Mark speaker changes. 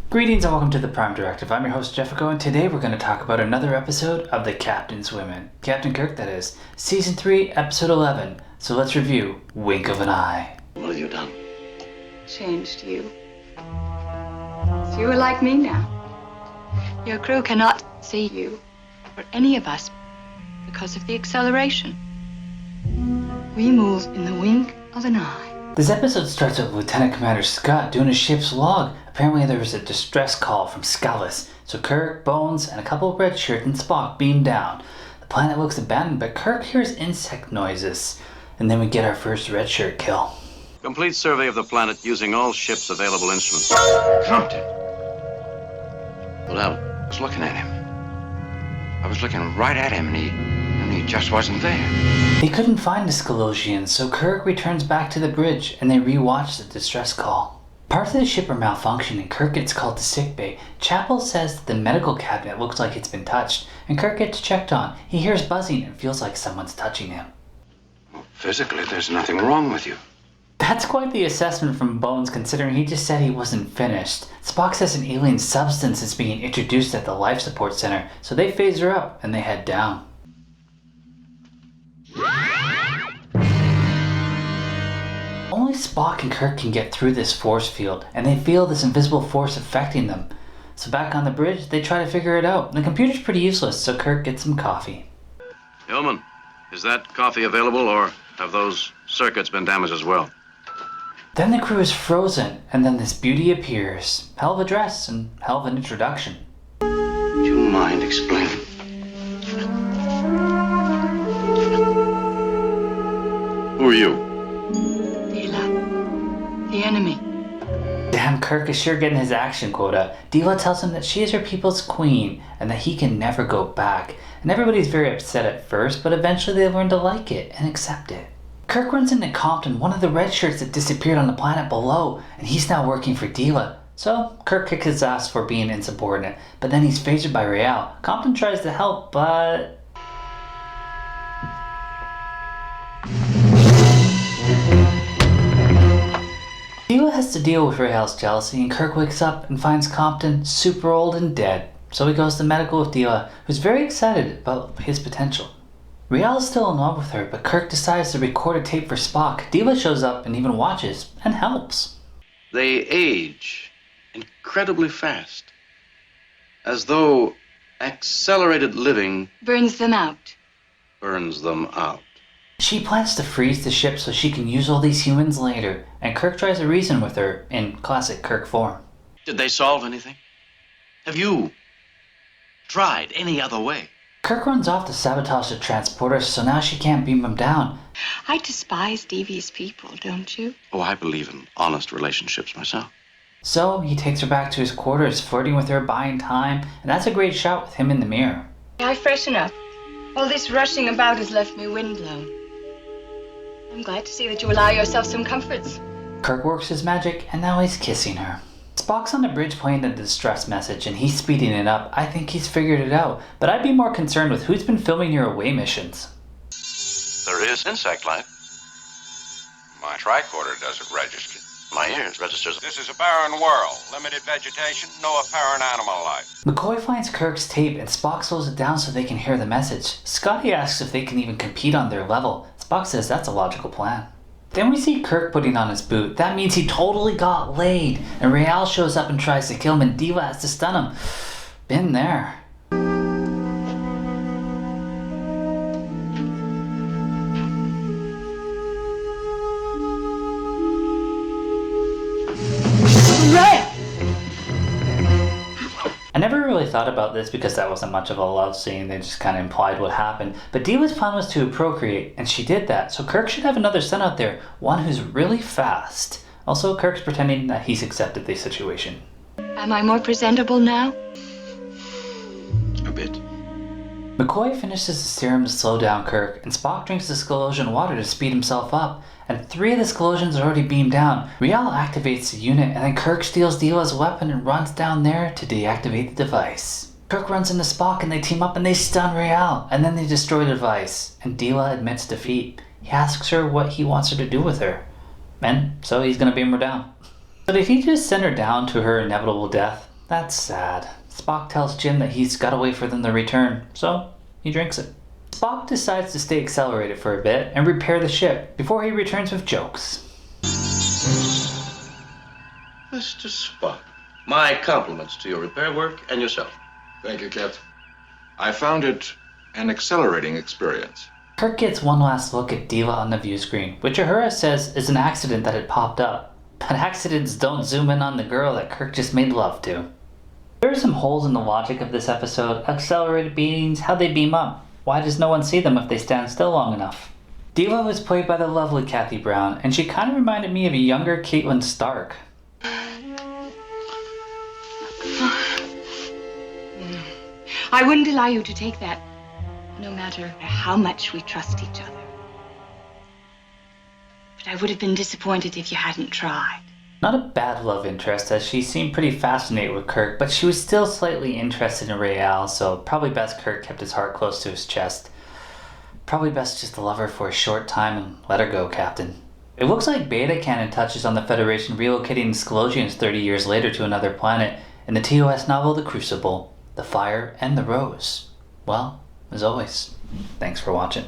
Speaker 1: Greetings and welcome to the Prime Directive. I'm your host Jefficho, and today we're going to talk about another episode of The Captain's Women. Captain Kirk, that is. Season 3, Episode 11. So let's review Wink of an Eye.
Speaker 2: What have you done?
Speaker 3: Changed you. So you are like me now. Your crew cannot see you, or any of us, because of the acceleration. We move in the wink of an eye.
Speaker 1: This episode starts with Lieutenant Commander Scott doing his ship's log. Apparently there was a distress call from Scalos, so Kirk, Bones, and a couple of Redshirts and Spock beam down. The planet looks abandoned, but Kirk hears insect noises. And then we get our first Redshirt kill.
Speaker 2: Complete survey of the planet using all ships' available instruments.
Speaker 4: Compton. Well, I was looking at him. I was looking right at him, and he just wasn't there.
Speaker 1: They couldn't find the Scalosians, so Kirk returns back to the bridge, and they re-watch the distress call. Parts of the ship are malfunctioning. Kirk gets called to sickbay. Chapel says that the medical cabinet looks like it's been touched, and Kirk gets checked on. He hears buzzing and feels like someone's touching him.
Speaker 4: Well, physically, there's nothing wrong with you.
Speaker 1: That's quite the assessment from Bones, considering he just said he wasn't finished. Spock says an alien substance is being introduced at the life support center, so they phase her up and they head down. Only Spock and Kirk can get through this force field, and they feel this invisible force affecting them. So back on the bridge, they try to figure it out. The computer's pretty useless, so Kirk gets some coffee.
Speaker 2: Hillman, is that coffee available, or have those circuits been damaged as well?
Speaker 1: Then the crew is frozen, and then this beauty appears. Hell of a dress and hell of an introduction.
Speaker 4: Do you mind explaining?
Speaker 2: Who are you?
Speaker 3: Dila, the enemy.
Speaker 1: Damn, Kirk is sure getting his action quota. Dila tells him that she is her people's queen, and that he can never go back. And everybody's very upset at first, but eventually they learn to like it and accept it. Kirk runs into Compton, one of the red shirts that disappeared on the planet below, and he's now working for Dila. So, Kirk kicks his ass for being insubordinate, but then he's phasered by Real. Compton tries to help, but... Dila has to deal with Real's jealousy, and Kirk wakes up and finds Compton super old and dead. So he goes to medical with Dila, who's very excited about his potential. Real is still in love with her, but Kirk decides to record a tape for Spock. Dila shows up and even watches, and helps.
Speaker 4: They age incredibly fast. As though accelerated living
Speaker 3: Burns them out.
Speaker 4: burns them out.
Speaker 1: She plans to freeze the ship so she can use all these humans later, and Kirk tries to reason with her in classic Kirk form.
Speaker 2: Did they solve anything? Have you tried any other way?
Speaker 1: Kirk runs off to sabotage the transporter, so now she can't beam him down.
Speaker 3: I despise devious people, don't you?
Speaker 2: Oh, I believe in honest relationships myself.
Speaker 1: So he takes her back to his quarters, flirting with her, buying time, and that's a great shot with him in the mirror.
Speaker 3: I freshen up. All this rushing about has left me windblown. I'm glad to see that you allow yourself some comforts.
Speaker 1: Kirk works his magic, and now he's kissing her. Spock's on the bridge playing a distress message, and he's speeding it up. I think he's figured it out, but I'd be more concerned with who's been filming your away missions.
Speaker 2: There is insect life.
Speaker 4: My tricorder doesn't register.
Speaker 2: My ears registers.
Speaker 4: This is a barren world. Limited vegetation, no apparent animal life.
Speaker 1: McCoy finds Kirk's tape, and Spock slows it down so they can hear the message. Scotty asks if they can even compete on their level. Spock says that's a logical plan. Then we see Kirk putting on his boot. That means he totally got laid. And Real shows up and tries to kill him, and Diva has to stun him. Been there. I never really thought about this because that wasn't much of a love scene, they just kind of implied what happened. But Diva's plan was to procreate, and she did that, so Kirk should have another son out there, one who's really fast. Also, Kirk's pretending that he's accepted the situation.
Speaker 3: Am I more presentable now?
Speaker 4: A bit.
Speaker 1: McCoy finishes the serum to slow down Kirk, and Spock drinks the Scalosian water to speed himself up, and 3 of the Scalosians are already beamed down. Real activates the unit, and then Kirk steals Dila's weapon and runs down there to deactivate the device. Kirk runs into Spock and they team up and they stun Real, and then they destroy the device, and Dila admits defeat. He asks her what he wants her to do with her, and so he's gonna beam her down. So did he just send her down to her inevitable death? That's sad. Spock tells Jim that he's gotta wait for them to return, so he drinks it. Spock decides to stay accelerated for a bit and repair the ship before he returns with jokes.
Speaker 5: Mr. Spock, my compliments to your repair work and yourself.
Speaker 6: Thank you, Captain. I found it an accelerating experience.
Speaker 1: Kirk gets one last look at Diva on the view screen, which Uhura says is an accident that had popped up. But accidents don't zoom in on the girl that Kirk just made love to. There are some holes in the logic of this episode. Accelerated beings, how they beam up. Why does no one see them if they stand still long enough? Diva was played by the lovely Kathy Brown, and she kind of reminded me of a younger Caitlin Stark.
Speaker 3: I wouldn't allow you to take that, no matter how much we trust each other. But I would have been disappointed if you hadn't tried.
Speaker 1: Not a bad love interest, as she seemed pretty fascinated with Kirk, but she was still slightly interested in Rael, so probably best Kirk kept his heart close to his chest. Probably best just to love her for a short time and let her go, Captain. It looks like Beta Canon touches on the Federation relocating the Scalosians 30 years later to another planet in the TOS novel The Crucible, The Fire and the Rose. Well, as always, thanks for watching.